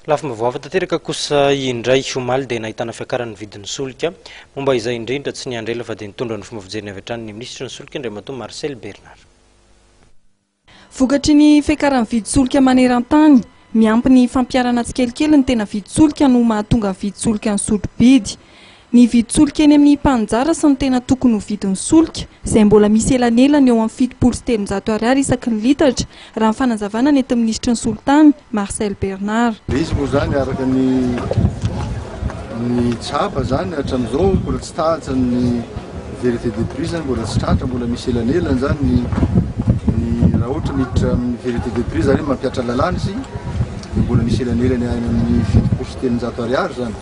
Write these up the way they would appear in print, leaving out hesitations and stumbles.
Lafa mavoava tanteraka kosa indray omaly dia nahitana fiakaran'ny vidin'ny solika. Momba izay indrindra tsy niandrela fa dia nitondra ny fomba fijeriny avy hatrany ny ministra ny solika Andriamatoa Marcel Bernard. Vokatry ny fiakaran'ny vidy solika maneran-tany, miampy ny fampiarana tsikelikely ny tena vidy solika no mahatonga ny vidy solika ny sotro-bidy. Ny vidy solika eny amin'ny mpanjara sy ny tena tokony ho vidin'ny solika, izay mbola misy elanelany eo amin'ny 700 ariary isaky ny litatra, raha ny fanazavana ny eto ministra ny solitany Marcel Bernard. Izy moa zany araka ny tsapa zany hatramin'izao mbola tsy tratra ny vérité de prix zany mbola tsy tratra, mbola misy elanelany zany ny raha ohatra miditra amin'ny vérité de prix zany mampiatra lalàna izy, mbola misy elanelany any amin'ny 700 ariary zany.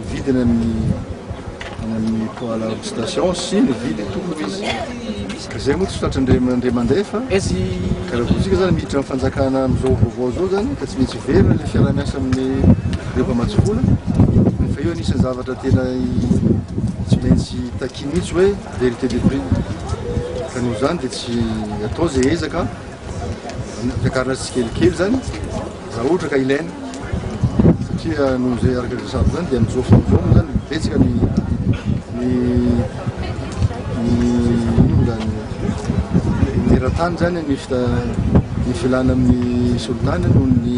Vidina amin'ny poala station sy ny vidy tokony izy. Izay moa tsy tratra ndray mandefa. Karaha zany miditra amin'ny fanjakana amin'izao vaovao zao zany ka tsy maintsy vera ilay fiara-miasa amin'ny rehefa matsofola. Fa io anisan'ny zavatra tena tsy maintsy takia mihitsy hoe vérité de prix. Ka noho izany dia tsy atao izay ezaka fiakarana tsikelikely zany raha ohatra ka ilaina. Satria noho izay araka ny sasany zany dia amin'izao fotoana zany betsaka ny eran-tany zany ny filana amin'ny solitany noho ny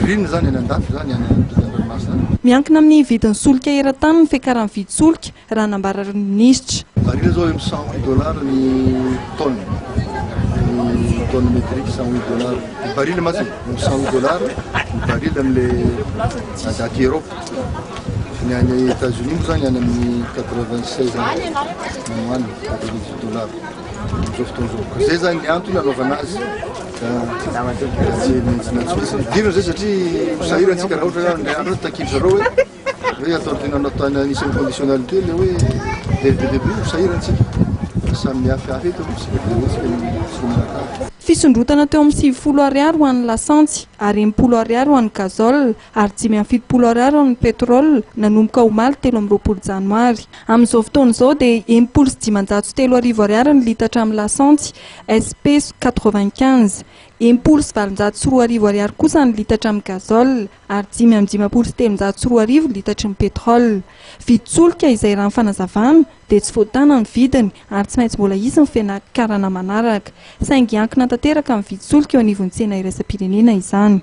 ririna zany any an-dafy zany any an-dranomasina. Miankina amin'ny vidin'ny solika eran-tany ny fiakaran'ny vidy solika raha nambarary ny ministra. Baril zao eo $108 ny tonne. Ny tonne métrique $108. Ny baril matsy $108 ny baril amin'ilay daty Europe. Ny any États-Unis moa zany any amin'ny 96 moine $98. Amin'izao fotoana izao. Zay zany ny antony anaovana azy. Dirana zay satria misahirantsika raha ohatra andro takiry zareo hoe atao tena anisany conditionnalité le hoe vérité de prix misahirantsika. Samy hafihafa eto fisondrotana teo amin'ny 70 ariary ho an'ny lasantsy ary 80 ariary ho an'ny gazole ary 570 ariary ho an'ny pétrole nanomboka omaly 13 janoary. Amin'izao fotoana izao dia 703 ariary ny litatra amin'ny lasantsy SP 95, 703 ariary kosa ny litatra amin'ny gazole ary 503 litatra ny pétrole. Vidy solika izay raha ny fanazavana dia tsy voatana ny vidiny ary tsy maintsy mbola izy ny fianakarana manaraka. Saingy ankina tanteraka amin'ny vidy solika eo anivon'ny tsena iraisam-pirenena izany.